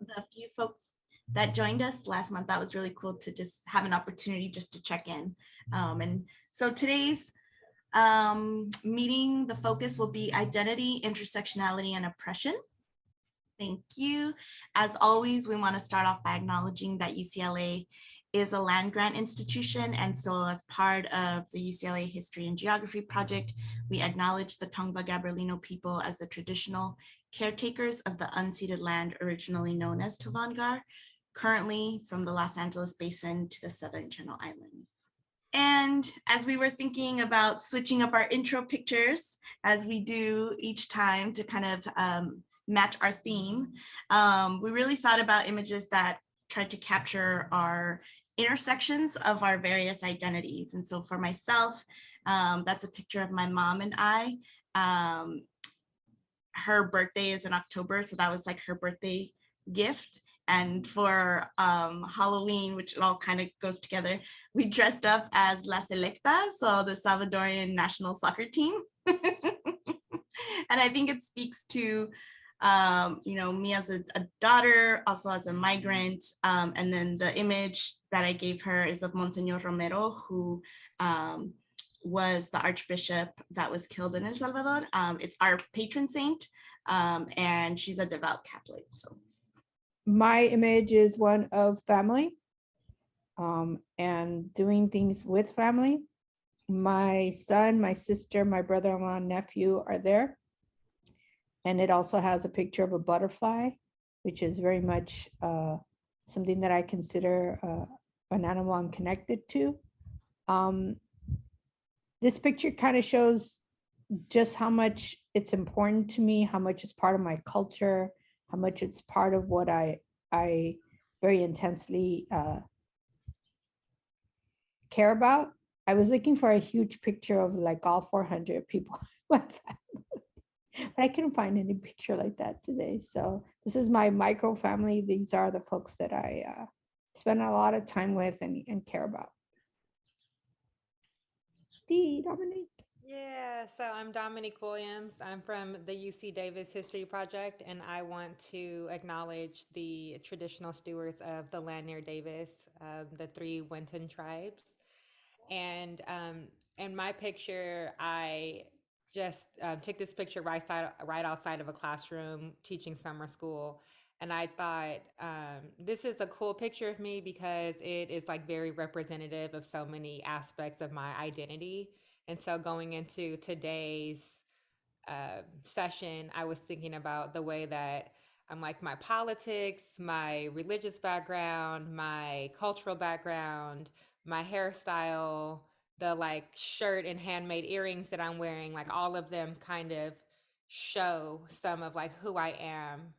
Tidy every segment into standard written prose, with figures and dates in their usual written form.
the few folks that joined us last month. That was really cool to just have an opportunity just to check in. And so today's meeting, the focus will be identity, intersectionality, and oppression. Thank you. As always, we want to start off by acknowledging that UCLA is a land grant institution. And so as part of the UCLA History and Geography Project, we acknowledge the Tongva Gabrielino people as the traditional caretakers of the unceded land originally known as Tovangar, currently from the Los Angeles Basin to the Southern Channel Islands. And as we were thinking about switching up our intro pictures, as we do each time to kind of match our theme, we really thought about images that tried to capture our intersections of our various identities. And so for myself, that's a picture of my mom and I. Her birthday is in October, so that was like her birthday gift. And for Halloween, which it all kind of goes together, we dressed up as La Selecta, so the Salvadorian national soccer team. And I think it speaks to me as a daughter, also as a migrant. And then the image that I gave her is of Monsignor Romero, who was the archbishop that was killed in El Salvador. It's our patron saint, and she's a devout Catholic. So my image is one of family and doing things with family. My son, my sister, my brother-in-law, nephew are there. And it also has a picture of a butterfly, which is very much something that I consider an animal I'm connected to. This picture kind of shows just how much it's important to me, how much it's part of my culture, how much it's part of what I very intensely care about. I was looking for a huge picture of like all 400 people, but I couldn't find any picture like that today. So this is my micro family. These are the folks that I spend a lot of time with and care about. Dominique. Yeah, so I'm Dominique Williams. I'm from the UC Davis History Project, and I want to acknowledge the traditional stewards of the land near Davis, the three Winton tribes. And in my picture, I just took this picture right outside of a classroom teaching summer school. And I thought, this is a cool picture of me because it is like very representative of so many aspects of my identity. And so going into today's session, I was thinking about the way that I'm like my politics, my religious background, my cultural background, my hairstyle, the like shirt and handmade earrings that I'm wearing, like all of them kind of show some of like who I am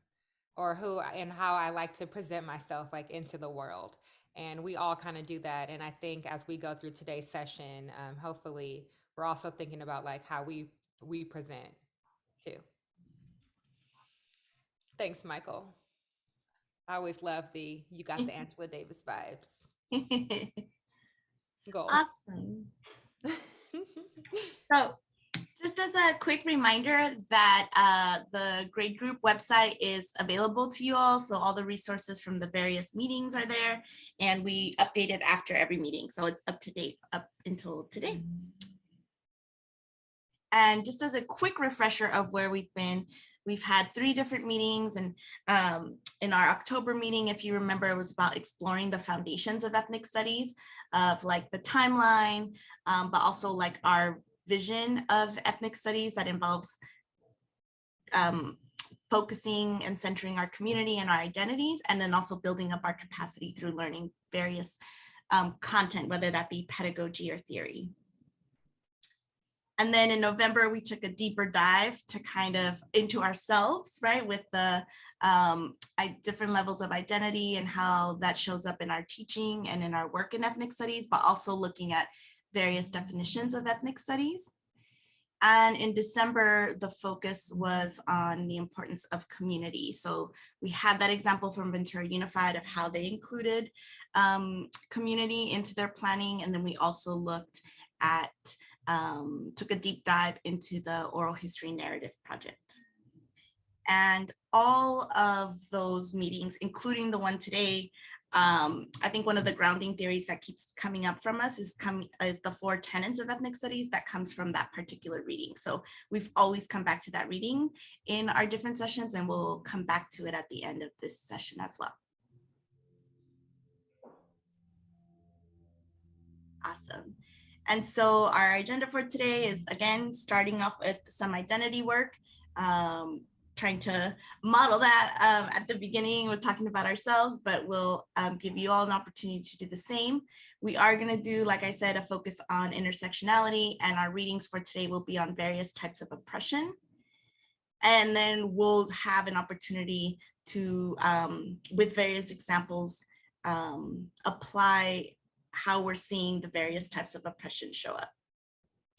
or who and how I like to present myself like into the world. And we all kind of do that. And I think as we go through today's session, hopefully we're also thinking about like how we present too. Thanks, Michael. I always love you got the Angela Davis vibes. Goal. awesome. So just as a quick reminder that the grade group website is available to you all. So all the resources from the various meetings are there, and we update it after every meeting. So it's up to date up until today. And just as a quick refresher of where we've been, we've had 3 different meetings. And in our October meeting, if you remember, it was about exploring the foundations of ethnic studies, of like the timeline, but also like our vision of ethnic studies that involves focusing and centering our community and our identities, and then also building up our capacity through learning various content, whether that be pedagogy or theory. And then in November, we took a deeper dive to kind of into ourselves, right, with the different levels of identity and how that shows up in our teaching and in our work in ethnic studies, but also looking at various definitions of ethnic studies. And in December, the focus was on the importance of community. So we had that example from Ventura Unified of how they included community into their planning. And then we also looked at, took a deep dive into the oral history narrative project. And all of those meetings, including the one today, I think one of the grounding theories that keeps coming up from us is the 4 tenets of ethnic studies that comes from that particular reading. So we've always come back to that reading in our different sessions, and we'll come back to it at the end of this session as well. Awesome. And so our agenda for today is, again, starting off with some identity work, trying to model that at the beginning. We're talking about ourselves, but we'll give you all an opportunity to do the same. We are going to do, like I said, a focus on intersectionality, and our readings for today will be on various types of oppression. And then we'll have an opportunity to, with various examples, apply how we're seeing the various types of oppression show up.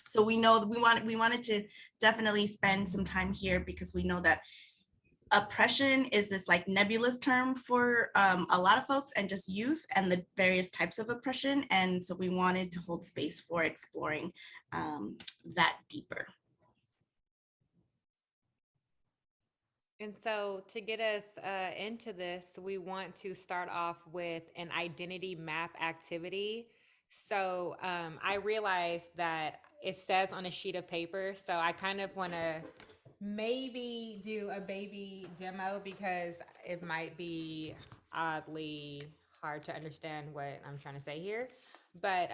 So we know we wanted to definitely spend some time here because we know that oppression is this like nebulous term for a lot of folks and just youth and the various types of oppression. And so we wanted to hold space for exploring that deeper. And so to get us into this, we want to start off with an identity map activity. So I realized that it says on a sheet of paper, so I kind of want to maybe do a baby demo because it might be oddly hard to understand what I'm trying to say here. But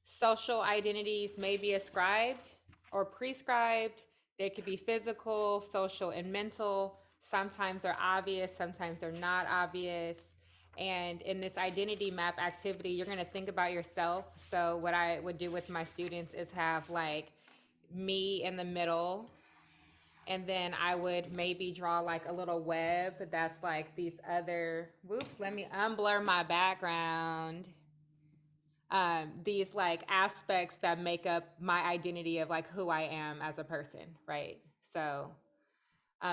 social identities may be ascribed or prescribed. They could be physical, social, and mental. Sometimes they're obvious, sometimes they're not obvious. And in this identity map activity, you're going to think about yourself. So what I would do with my students is have like me in the middle, and then I would maybe draw like a little web that's like these other, whoops, let me unblur my background. These like aspects that make up my identity of like who I am as a person, right? So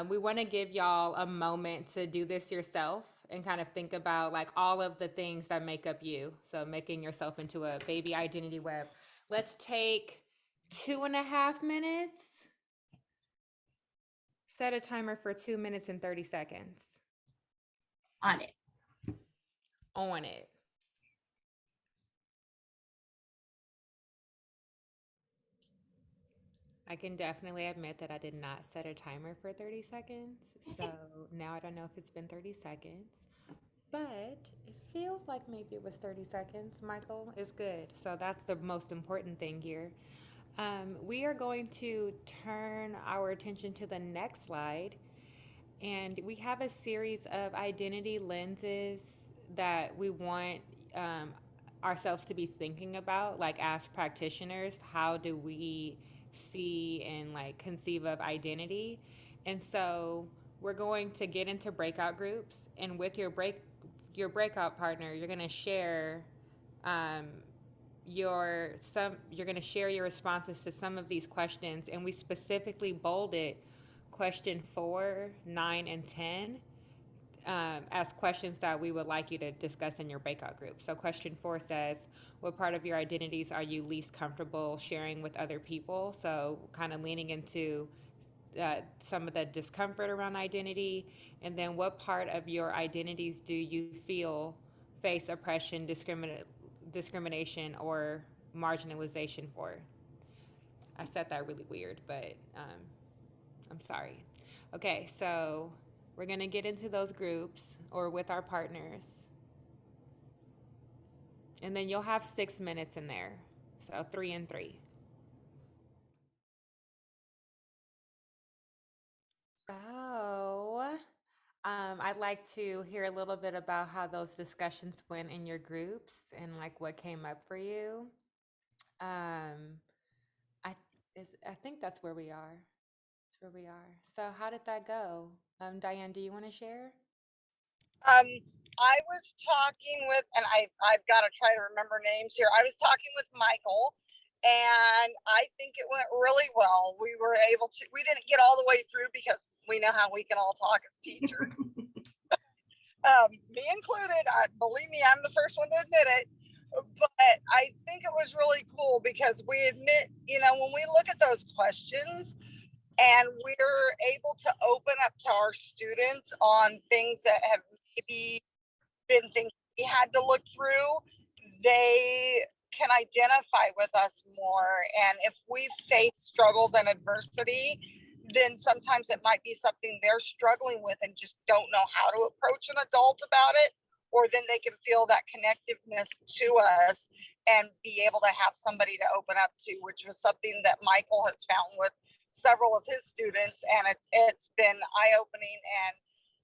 we want to give y'all a moment to do this yourself and kind of think about like all of the things that make up you. So making yourself into a baby identity web. Let's take 2.5 minutes. Set a timer for 2 minutes and 30 seconds. On it. On it. I can definitely admit that I did not set a timer for 30 seconds. So now I don't know if it's been 30 seconds, but it feels like maybe it was 30 seconds. Michael is good. So that's the most important thing here. We are going to turn our attention to the next slide. And we have a series of identity lenses that we want ourselves to be thinking about, like as practitioners, how do we see and like conceive of identity? And so we're going to get into breakout groups, and with your breakout partner, you're going to share you're going to share your responses to some of these questions, and we specifically bolded question 4, 9, and 10 as questions that we would like you to discuss in your breakout group. So question 4 says, what part of your identities are you least comfortable sharing with other people? So kind of leaning into some of the discomfort around identity. And then what part of your identities do you feel face oppression, discrimination, or marginalization for? I said that really weird, but I'm sorry. Okay, so we're going to get into those groups or with our partners. And then you'll have 6 minutes in there. So 3 and 3. So I'd like to hear a little bit about how those discussions went in your groups and like what came up for you. Um, I think that's where we are. That's where we are. So how did that go? Diane, do you want to share? I was talking with, and I've got to try to remember names here. I was talking with Michael, and I think it went really well. We were able to, we didn't get all the way through because we know how we can all talk as teachers. Me included. Believe me, I'm the first one to admit it. But I think it was really cool because we admit, when we look at those questions, and we're able to open up to our students on things that have maybe been things we had to look through. They can identify with us more, and if we face struggles and adversity, then sometimes it might be something they're struggling with and just don't know how to approach an adult about it, or then they can feel that connectiveness to us and be able to have somebody to open up to, which was something that Michael has found with several of his students, and it's been eye-opening and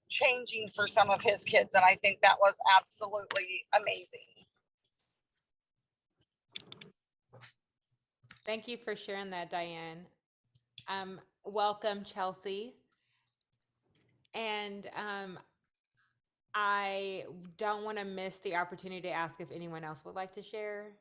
changing for some of his kids, and I think that was absolutely amazing. Thank you for sharing that, Diane. Welcome, Chelsea. And I don't want to miss the opportunity to ask if anyone else would like to share.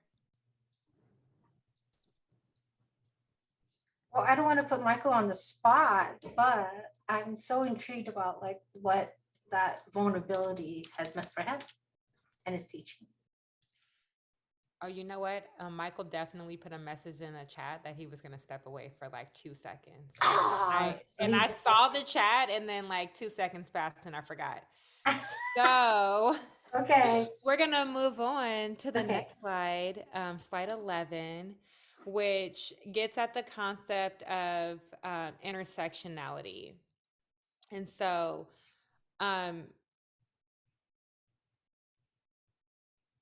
Well, I don't want to put Michael on the spot, but I'm so intrigued about like what that vulnerability has meant for him and his teaching. Oh, you know what? Michael definitely put a message in the chat that he was going to step away for like 2 seconds. I saw the chat, and then like 2 seconds passed and I forgot. So Okay. we're going to move on to the next slide, slide 11, which gets at the concept of intersectionality. And so,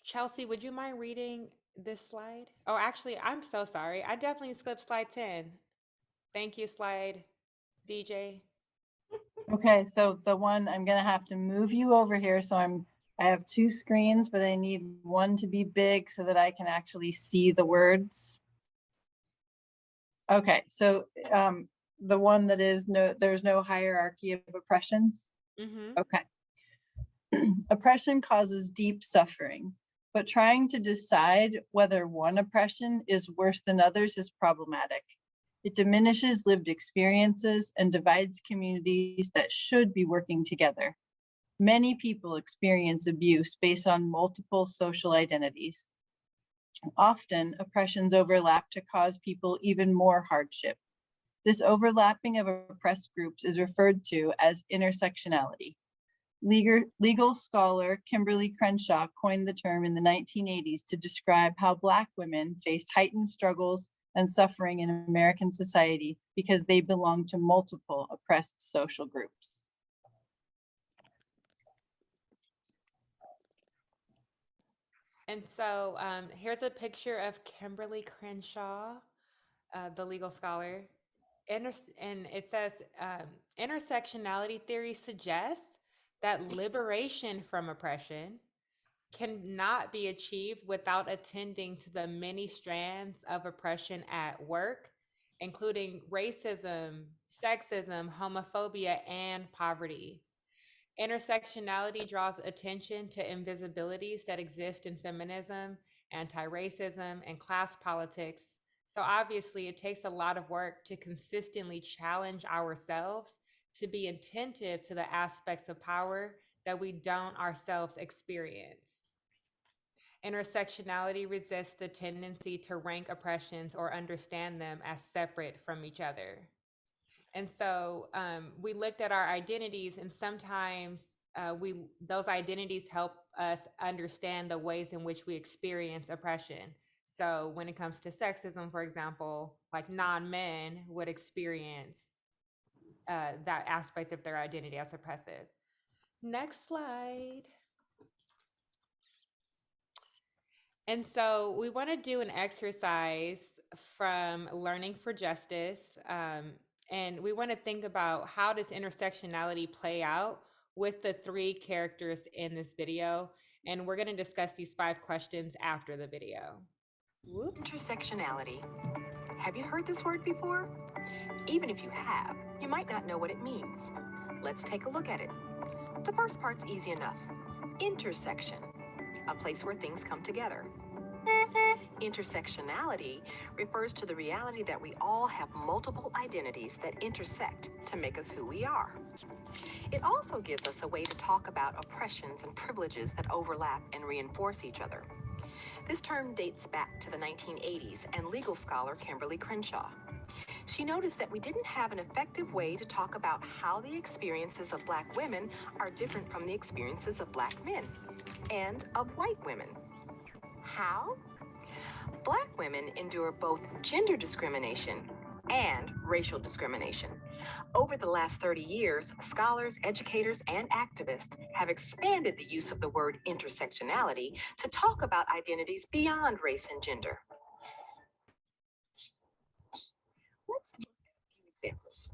Chelsea, would you mind reading this slide? Oh, actually, I'm so sorry. I definitely skipped slide 10. Thank you, slide DJ. Okay, so the one, I'm gonna have to move you over here. So I have 2 screens, but I need one to be big so that I can actually see the words. Okay, so the one that is there's no hierarchy of oppressions. Mm-hmm. Okay. Oppression causes deep suffering, but trying to decide whether one oppression is worse than others is problematic. It diminishes lived experiences and divides communities that should be working together. Many people experience abuse based on multiple social identities. Often, oppressions overlap to cause people even more hardship. This overlapping of oppressed groups is referred to as intersectionality. Legal scholar Kimberly Crenshaw coined the term in the 1980s to describe how Black women faced heightened struggles and suffering in American society because they belong to multiple oppressed social groups. And so here's a picture of Kimberly Crenshaw, the legal scholar. And it says, intersectionality theory suggests that liberation from oppression cannot be achieved without attending to the many strands of oppression at work, including racism, sexism, homophobia, and poverty. Intersectionality draws attention to invisibilities that exist in feminism, anti-racism, and class politics. So obviously, it takes a lot of work to consistently challenge ourselves to be attentive to the aspects of power that we don't ourselves experience. Intersectionality resists the tendency to rank oppressions or understand them as separate from each other. And so we looked at our identities, and sometimes those identities help us understand the ways in which we experience oppression. So when it comes to sexism, for example, like non-men would experience that aspect of their identity as oppressive. Next slide. And so we want to do an exercise from Learning for Justice. And we want to think about how does intersectionality play out with the 3 characters in this video. And we're going to discuss these 5 questions after the video. Whoops. Intersectionality. Have you heard this word before? Even if you have, you might not know what it means. Let's take a look at it. The first part's easy enough. Intersection, a place where things come together. Intersectionality refers to the reality that we all have multiple identities that intersect to make us who we are. It also gives us a way to talk about oppressions and privileges that overlap and reinforce each other. This term dates back to the 1980s and legal scholar Kimberly Crenshaw. she noticed that we didn't have an effective way to talk about how the experiences of Black women are different from the experiences of Black men and of white women. How? Black women endure both gender discrimination and racial discrimination. Over the last 30 years, scholars, educators, and activists have expanded the use of the word intersectionality to talk about identities beyond race and gender. Let's look at a few examples.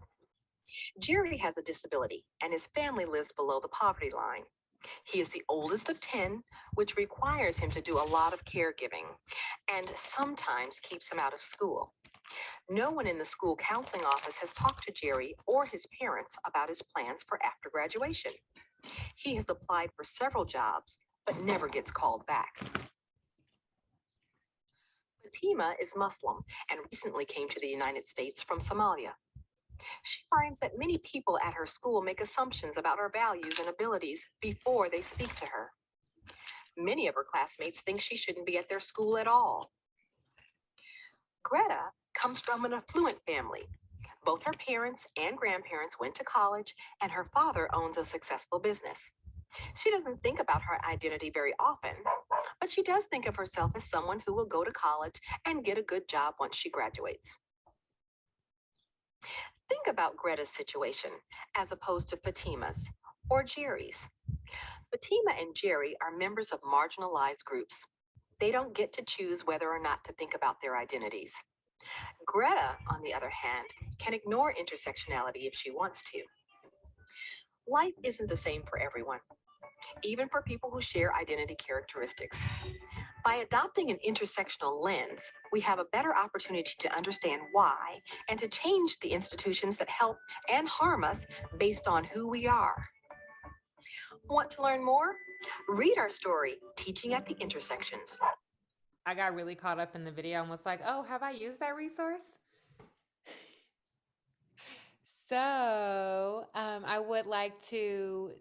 Jerry has a disability and his family lives below the poverty line. He is the oldest of 10, which requires him to do a lot of caregiving and sometimes keeps him out of school. No one in the school counseling office has talked to Jerry or his parents about his plans for after graduation. He has applied for several jobs, but never gets called back. Fatima is Muslim and recently came to the United States from Somalia. She finds that many people at her school make assumptions about her values and abilities before they speak to her. Many of her classmates think she shouldn't be at their school at all. Greta comes from an affluent family. Both her parents and grandparents went to college, and her father owns a successful business. She doesn't think about her identity very often, but she does think of herself as someone who will go to college and get a good job once she graduates. Think about Greta's situation as opposed to Fatima's or Jerry's. Fatima and Jerry are members of marginalized groups. They don't get to choose whether or not to think about their identities. Greta, on the other hand, can ignore intersectionality if she wants to. Life isn't the same for everyone, even for people who share identity characteristics. By adopting an intersectional lens, we have a better opportunity to understand why and to change the institutions that help and harm us based on who we are. Want to learn more? Read our story, Teaching at the Intersections. I got really caught up in the video and was like, oh, have I used that resource? So I would like to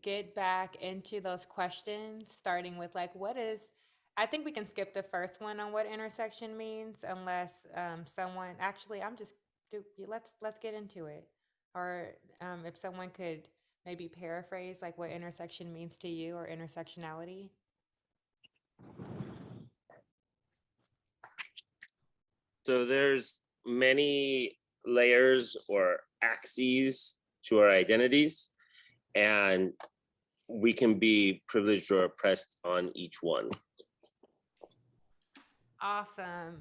get back into those questions, starting with like, I think we can skip the first one on what intersection means, unless someone, actually, let's get into it. Or if someone could maybe paraphrase like what intersection means to you or intersectionality. So there's many layers or axes to our identities, and we can be privileged or oppressed on each one. Awesome.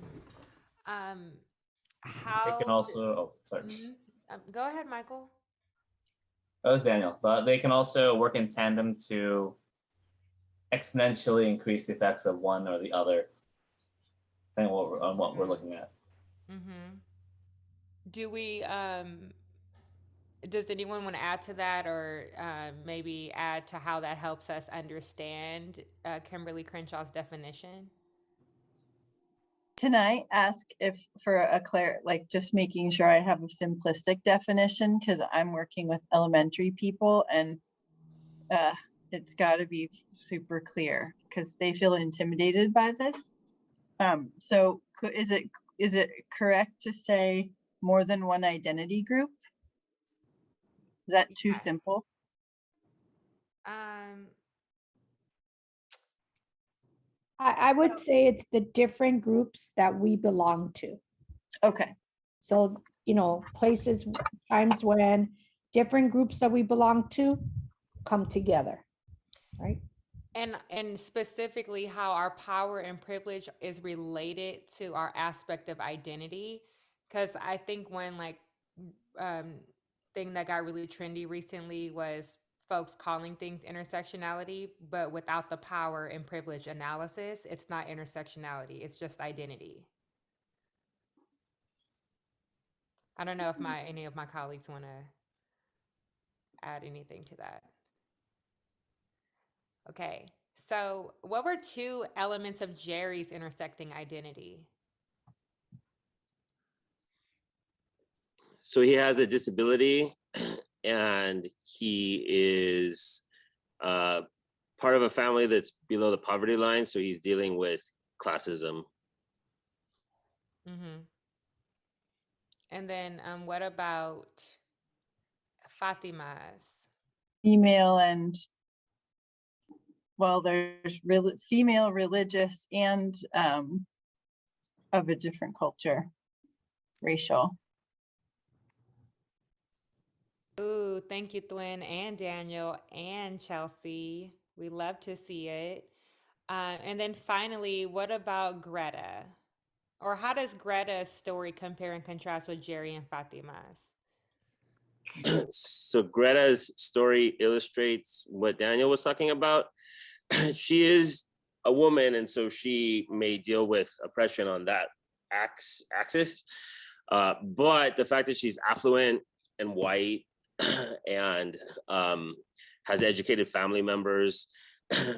They can also, oh, sorry. Go ahead, Michael. That was Daniel. But they can also work in tandem to exponentially increase the effects of one or the other, depending on what we're looking at. Do we, does anyone want to add to that, or maybe add to how that helps us understand Kimberly Crenshaw's definition? Can I ask if for like just making sure I have a simplistic definition, because I'm working with elementary people and it's got to be super clear because they feel intimidated by this. So is it correct to say more than one identity group? Is that too simple? I would say it's the different groups that we belong to. Okay. So, places, times when different groups that we belong to come together, right? And specifically how our power and privilege is related to our aspect of identity. Because I think one thing that got really trendy recently was folks calling things intersectionality, but without the power and privilege analysis, it's not intersectionality, it's just identity. I don't know if any of my colleagues want to add anything to that. Okay, so what were two elements of Jerry's intersecting identity? So he has a disability and he is part of a family that's below the poverty line. So he's dealing with classism. And then what about Fatima's? Female and, well, there's female, religious, and of a different culture, racial. Ooh, thank you, Thwin and Daniel and Chelsea. We love to see it. And then finally, what about Greta? Or how does Greta's story compare and contrast with Jerry and Fatima's? So Greta's story illustrates what Daniel was talking about. She is a woman, and so she may deal with oppression on that axis. But the fact that she's affluent and white and has educated family members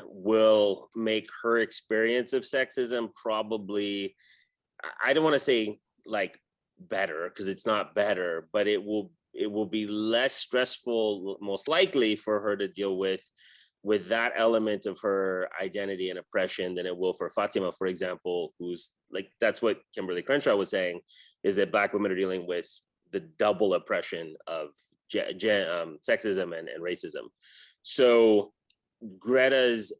will make her experience of sexism probably, I don't want to say like better, because it's not better, but it will be less stressful, most likely, for her to deal with that element of her identity and oppression than it will for Fatima, for example, who's like, that's what Kimberly Crenshaw was saying, is that Black women are dealing with the double oppression of sexism and racism. So Greta's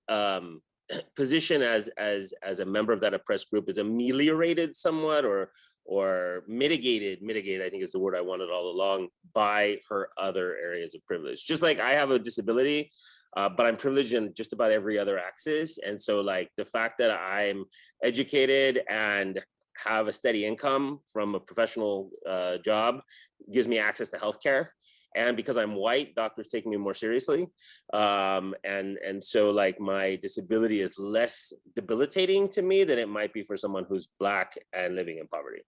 position as a member of that oppressed group is ameliorated somewhat, or mitigated, I think is the word I wanted all along, by her other areas of privilege. Just like I have a disability, but I'm privileged in just about every other axis. And so like the fact that I'm educated and have a steady income from a professional job gives me access to healthcare. And because I'm white, doctors take me more seriously. And so like my disability is less debilitating to me than it might be for someone who's Black and living in poverty.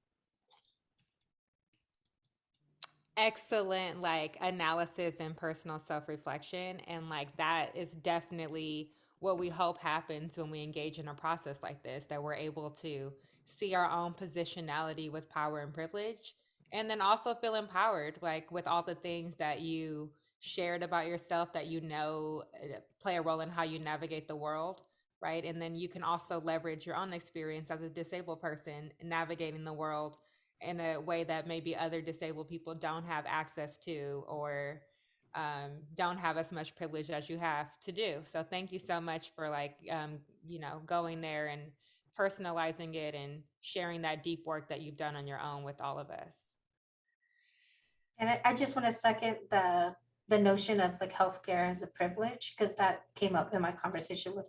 Excellent like analysis and personal self-reflection, and like that is definitely what we hope happens when we engage in a process like this, that we're able to see our own positionality with power and privilege, and then also feel empowered like with all the things that you shared about yourself that play a role in how you navigate the world, right? And then you can also leverage your own experience as a disabled person navigating the world in a way that maybe other disabled people don't have access to, or don't have as much privilege as you have to do. So thank you so much for like, going there and personalizing it and sharing that deep work that you've done on your own with all of us. And I just want to second the notion of like healthcare as a privilege, because that came up in my conversation with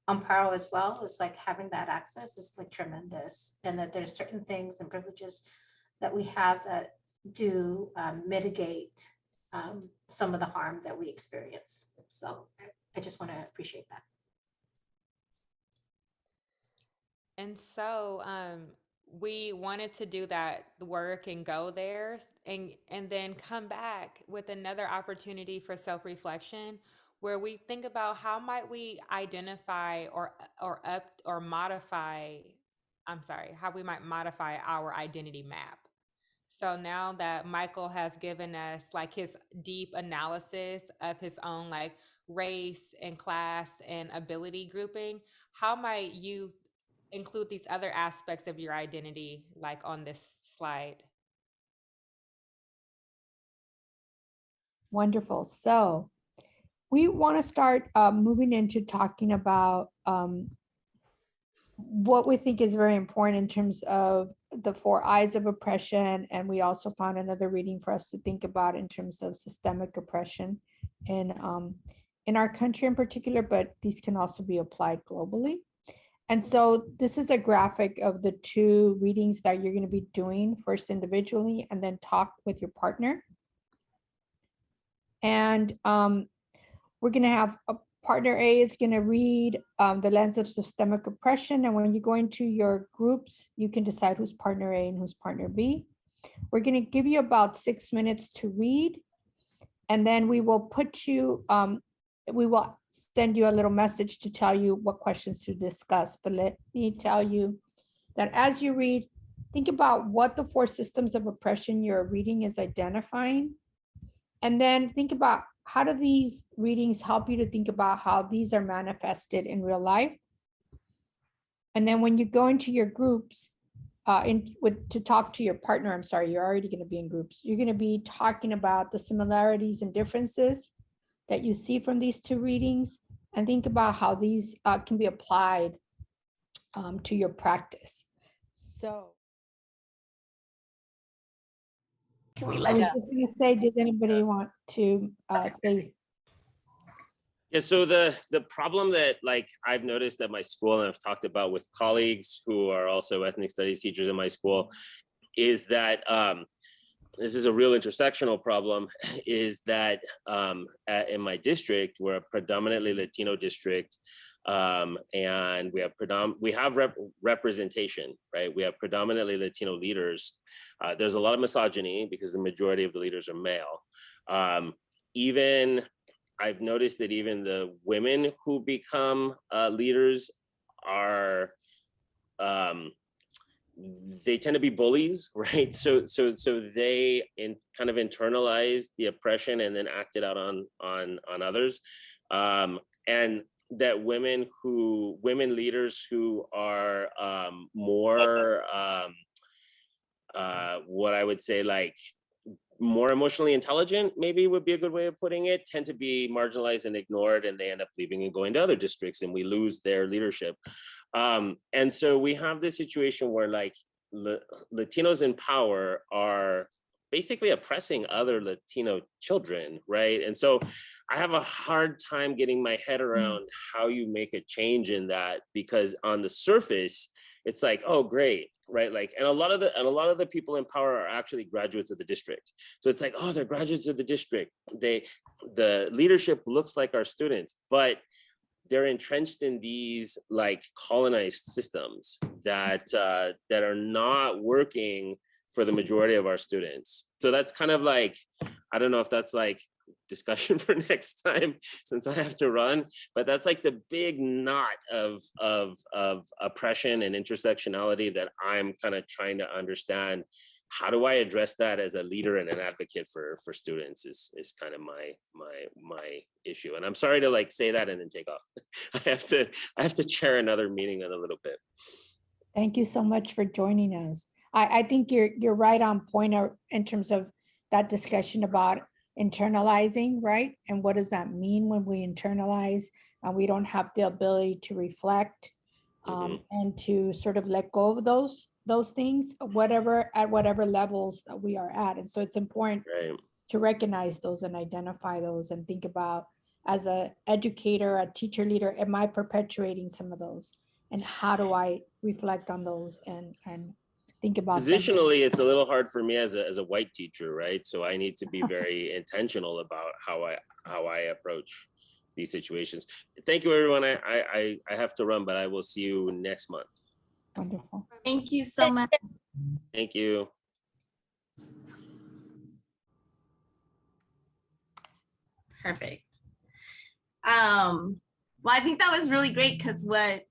Amparo as well. It's like having that access is like tremendous, and that there's certain things and privileges that we have that do mitigate some of the harm that we experience. So I just want to appreciate that. And so we wanted to do that work and go there and then come back with another opportunity for self-reflection, where we think about how might we identify or modify, how we might modify our identity map. So now that Michael has given us like his deep analysis of his own like race and class and ability grouping, how might you include these other aspects of your identity like on this slide? Wonderful. So we want to start moving into talking about what we think is very important in terms of the 4 eyes of oppression. And we also found another reading for us to think about in terms of systemic oppression in our country in particular, but these can also be applied globally. And so this is a graphic of the 2 readings that you're going to be doing, first individually and then talk with your partner. And we're going to have a partner A is going to read the lens of systemic oppression. And when you go into your groups, you can decide who's partner A and who's partner B. We're going to give you about 6 minutes to read. And then we will put you, we will send you a little message to tell you what questions to discuss. But let me tell you that as you read, think about what the 4 systems of oppression you're reading is identifying. And then think about, how do these readings help you to think about how these are manifested in real life? And then when you go into your groups, to talk to your partner, I'm sorry, you're already going to be in groups. You're going to be talking about the similarities and differences that you see from these two readings, and think about how these can be applied to your practice. So Can we I let was you? just going to say, does anybody want to say? Yeah, so the problem that like I've noticed at my school and I've talked about with colleagues who are also ethnic studies teachers in my school is that this is a real intersectional problem, is that in my district, we're a predominantly Latino district, and we have representation, right? We have predominantly Latino leaders. There's a lot of misogyny because the majority of the leaders are male. Even I've noticed that even the women who become leaders are they tend to be bullies, right? So they kind of internalize the oppression and then act it out on others, and that women leaders who are more what I would say like more emotionally intelligent, maybe would be a good way of putting it, tend to be marginalized and ignored, and they end up leaving and going to other districts, and we lose their leadership. And so we have this situation where like Latinos in power are basically oppressing other Latino children, right? And so I have a hard time getting my head around how you make a change in that, because on the surface, it's like, oh, great, right? Like, and a lot of the people in power are actually graduates of the district. So it's like, oh, they're graduates of the district. The leadership looks like our students, but they're entrenched in these like colonized systems that that are not working for the majority of our students. So that's kind of like, I don't know if that's like discussion for next time since I have to run, but that's like the big knot of oppression and intersectionality that I'm kind of trying to understand. How do I address that as a leader and an advocate for students is kind of my issue. And I'm sorry to like say that and then take off. I have to chair another meeting in a little bit. Thank you so much for joining us. I think you're right on point in terms of that discussion about internalizing, right? And what does that mean when we internalize and we don't have the ability to reflect and to sort of let go of those things, at whatever levels that we are at. And so it's important to recognize those and identify those and think about, as an educator, a teacher leader, am I perpetuating some of those? And how do I reflect on those and think about them? Positionally, it's a little hard for me as a white teacher, right? So I need to be very intentional about how I approach these situations. Thank you, everyone. I have to run, but I will see you next month. Wonderful. Thank you so much. Thank you. Perfect. Well, I think that was really great, because what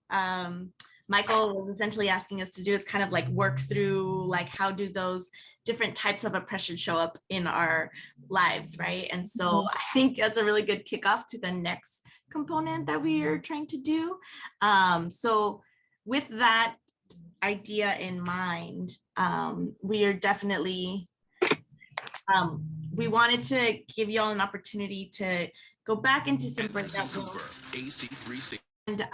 Michael was essentially asking us to do is kind of like work through like, how do those different types of oppression show up in our lives, right? And so I think that's a really good kickoff to the next component that we are trying to do. So with that idea in mind, we are definitely, we wanted to give you all an opportunity to go back into some breakout rooms and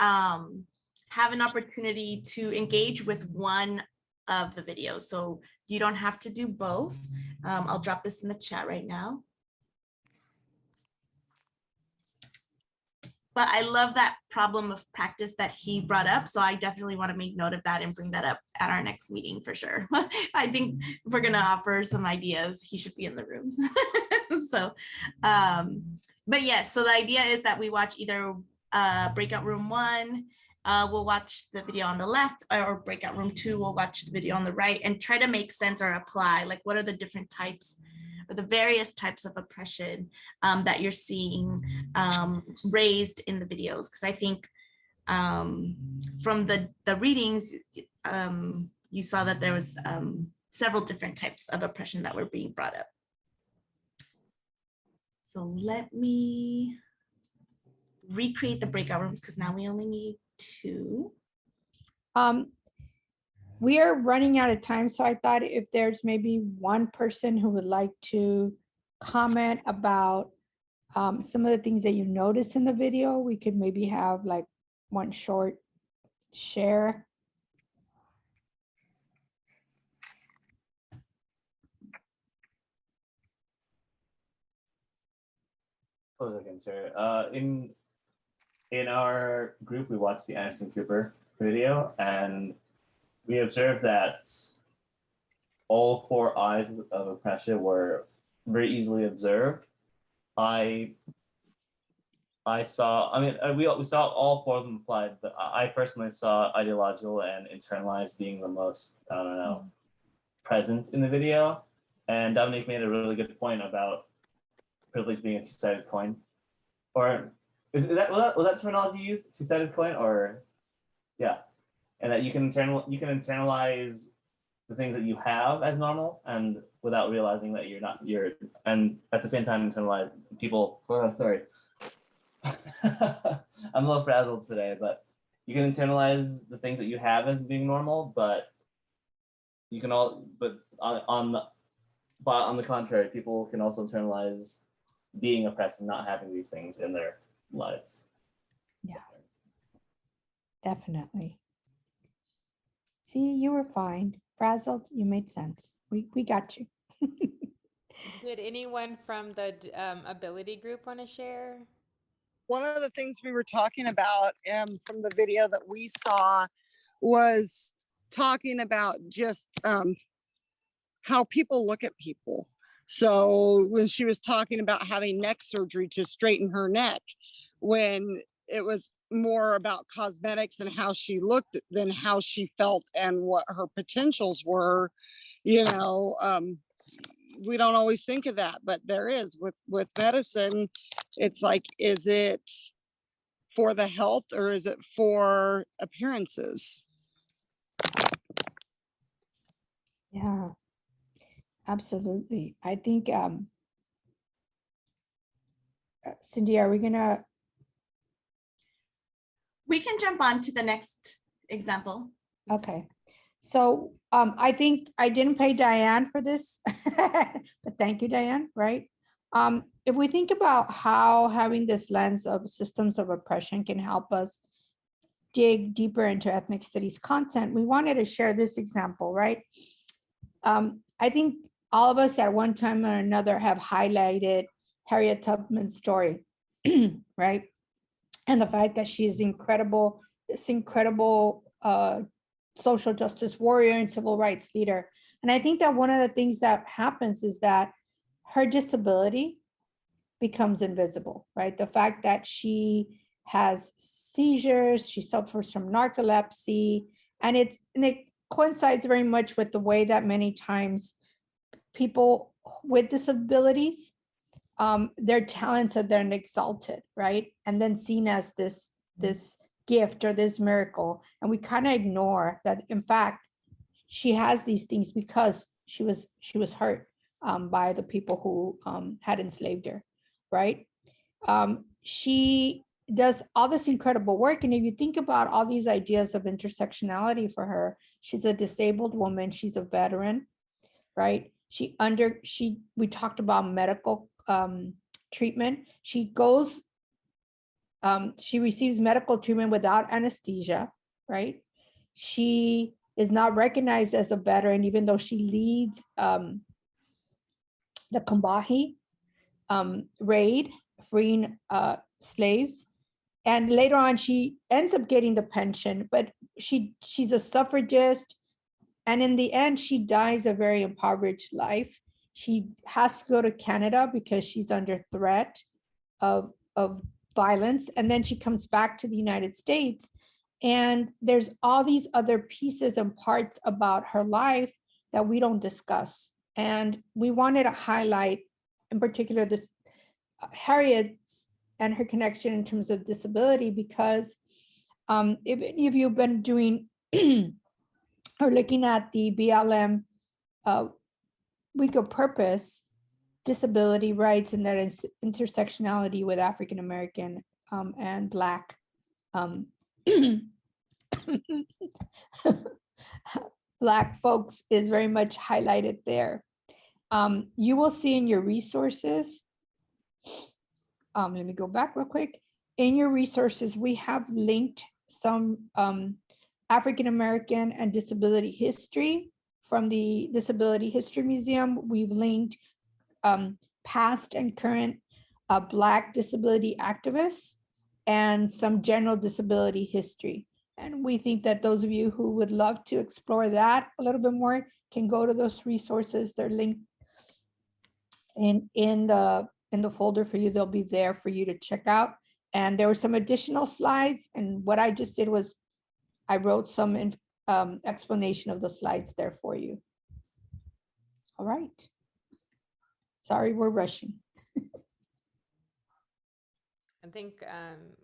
have an opportunity to engage with one of the videos. So you don't have to do both. I'll drop this in the chat right now. But I love that problem of practice that he brought up. So I definitely want to make note of that and bring that up at our next meeting for sure. I think if we're going to offer some ideas, he should be in the room. So, but yes, so the idea is that we watch either breakout room 1, we'll watch the video on the left, or breakout room 2, we'll watch the video on the right, and try to make sense or apply, like, what are the different types or the various types of oppression that you're seeing raised in the videos. Because I think from the readings, you saw that there was several different types of oppression that were being brought up. So let me recreate the breakout rooms, because now we only need 2. We are running out of time, so I thought if there's maybe one person who would like to comment about some of the things that you noticed in the video, we could maybe have like one short share. So I can share. In our group, we watched the Anderson Cooper video, and we observed that all four eyes of oppression were very easily observed. I saw. I mean, we saw all four of them applied, but I personally saw ideological and internalized being the most, I don't know, present in the video. And Dominique made a really good point about privilege being a two-sided coin, or was that terminology used? Two-sided coin, or yeah, and that you can internalize the things that you have as normal, and without realizing that you're, and at the same time internalize people. Oh, sorry, I'm a little frazzled today, but you can internalize the things that you have as being normal, but you can on the contrary, people can also internalize being oppressed and not having these things in their lives. Yeah, definitely. See, you were fine. Frazzled, you made sense. We got you. Did anyone from the ability group want to share? One of the things we were talking about from the video that we saw was talking about just how people look at people. So when she was talking about having neck surgery to straighten her neck, when it was more about cosmetics and how she looked than how she felt and what her potentials were, you know, we don't always think of that, but there is with medicine. It's like, is it for the health or is it for appearances? Yeah, absolutely. I think, Cindy, are we gonna? We can jump on to the next example. Okay. So I think I didn't pay Diane for this, but thank you, Diane, right? If we think about how having this lens of systems of oppression can help us dig deeper into ethnic studies content, we wanted to share this example, right? I think all of us at one time or another have highlighted Harriet Tubman's story, right? And the fact that she is this incredible social justice warrior and civil rights leader. And I think that one of the things that happens is that her disability becomes invisible, right? The fact that she has seizures, she suffers from narcolepsy, and it coincides very much with the way that many times people with disabilities, their talents are then exalted, right? And then seen as this gift or this miracle. And we kind of ignore that, in fact, she has these things because she was hurt by the people who had enslaved her, right? She does all this incredible work. And if you think about all these ideas of intersectionality for her, she's a disabled woman, she's a veteran, right? We talked about medical treatment. She receives medical treatment without anesthesia, right? She is not recognized as a veteran, even though she leads the Combahee raid, freeing slaves. And later on, she ends up getting the pension, but she's a suffragist. And in the end, she dies a very impoverished life. She has to go to Canada because she's under threat of violence. And then she comes back to the United States. And there's all these other pieces and parts about her life that we don't discuss. And we wanted to highlight, in particular, this Harriet's and her connection in terms of disability, because if any of you have been doing or looking at the BLM Week of Purpose, disability rights, and that is intersectionality with African American and Black Black folks is very much highlighted there. You will see in your resources, let me go back real quick. In your resources, we have linked some African-American and disability history from the Disability History Museum. We've linked past and current Black disability activists and some general disability history. And we think that those of you who would love to explore that a little bit more can go to those resources. They're linked in the folder for you. They'll be there for you to check out. And there were some additional slides. And what I just did was I wrote some explanation of the slides there for you. All right. Sorry, we're rushing. I think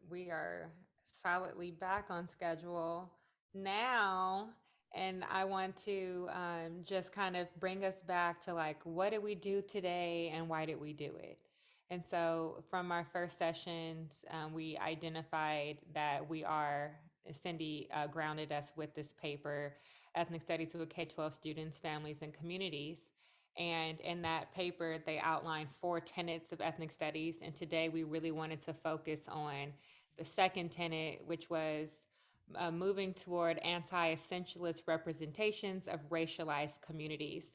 we are solidly back on schedule now. And I want to just kind of bring us back to like, what did we do today and why did we do it? And so from our first sessions, we identified that Cindy grounded us with this paper, Ethnic Studies with K-12 Students, Families, and Communities. And in that paper, they outlined 4 tenets of ethnic studies. And today we really wanted to focus on the second tenet, which was moving toward anti-essentialist representations of racialized communities.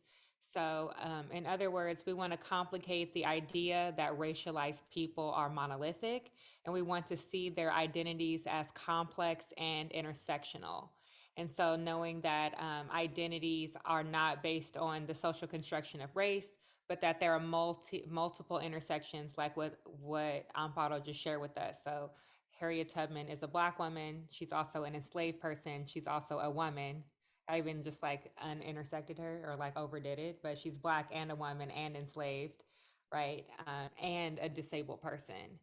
So in other words, we want to complicate the idea that racialized people are monolithic, and we want to see their identities as complex and intersectional. And so knowing that identities are not based on the social construction of race, but that there are multiple intersections, like what Amparo just shared with us. So Harriet Tubman is a Black woman. She's also an enslaved person. She's also a woman. I even just like unintersected her or like overdid it, but she's Black and a woman and enslaved, right? And a disabled person.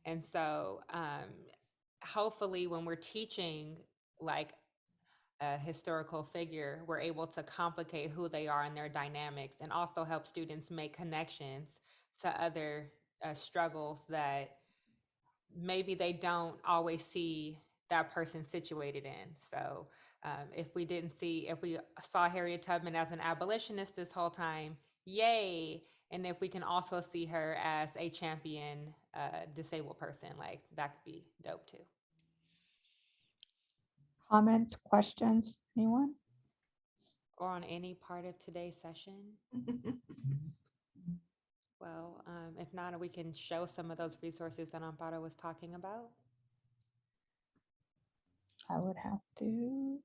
And so hopefully when we're teaching like a historical figure, we're able to complicate who they are and their dynamics, and also help students make connections to other struggles that maybe they don't always see that person situated in. So if we saw Harriet Tubman as an abolitionist this whole time, yay. And if we can also see her as a champion disabled person, like that could be dope too. Comments, questions, anyone? Or on any part of today's session? Well, if not, we can show some of those resources that Amparo was talking about. I would have to.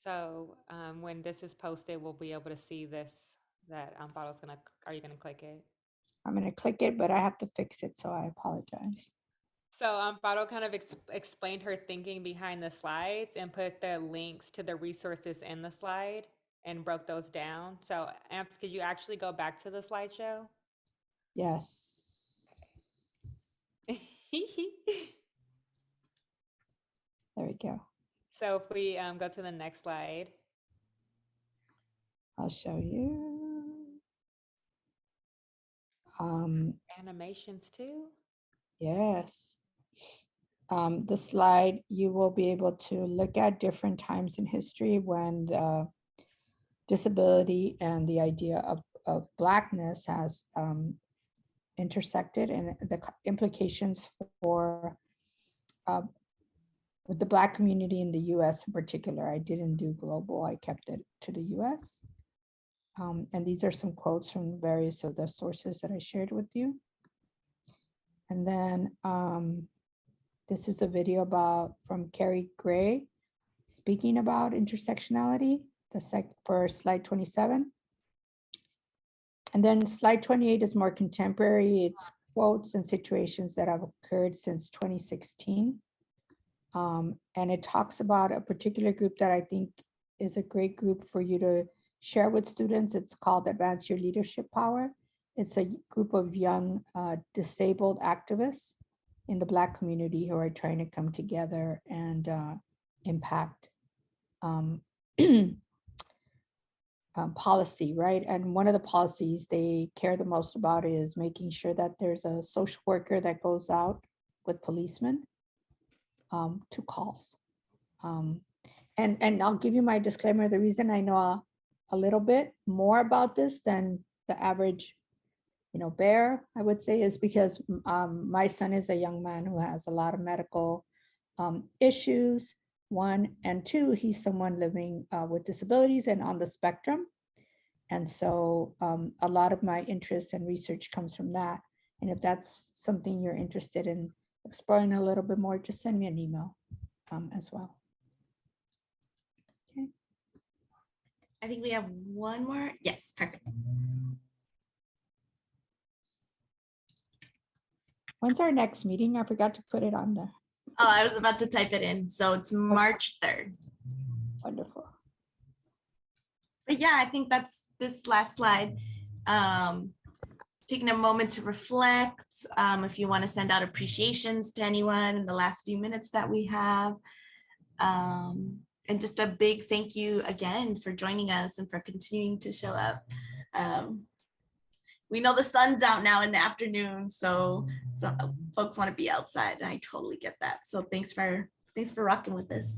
So when this is posted, we'll be able to see this, that Amparo's are you gonna click it? I'm going to click it, but I have to fix it, so I apologize. So Amparo kind of explained her thinking behind the slides and put the links to the resources in the slide and broke those down. So Amps, could you actually go back to the slideshow? Yes. There we go. So if we go to the next slide. I'll show you. Animations too? Yes. The slide, you will be able to look at different times in history when disability and the idea of Blackness has intersected, and the implications for with the Black community in the US in particular. I didn't do global, I kept it to the US. And these are some quotes from various of the sources that I shared with you. And then this is a video from Carrie Gray speaking about intersectionality, for slide 27. And then slide 28 is more contemporary. It's quotes and situations that have occurred since 2016. And it talks about a particular group that I think is a great group for you to share with students. It's called Advance Your Leadership Power. It's a group of young disabled activists in the Black community who are trying to come together and impact policy, right? And one of the policies they care the most about is making sure that there's a social worker that goes out with policemen to calls. and I'll give you my disclaimer. The reason I know a little bit more about this than the average, bear, I would say, is because my son is a young man who has a lot of medical issues, one, and two, he's someone living with disabilities and on the spectrum. And so a lot of my interest and research comes from that. And if that's something you're interested in exploring a little bit more, just send me an email as well. Okay. I think we have one more. Yes, perfect. When's our next meeting? I forgot to put it on there. Oh, I was about to type it in. So it's March 3rd. Wonderful. But yeah, I think that's this last slide. Taking a moment to reflect. If you want to send out appreciations to anyone in the last few minutes that we have. And just a big thank you again for joining us and for continuing to show up. We know the sun's out now in the afternoon, so folks want to be outside, and I totally get that. So thanks for rocking with us.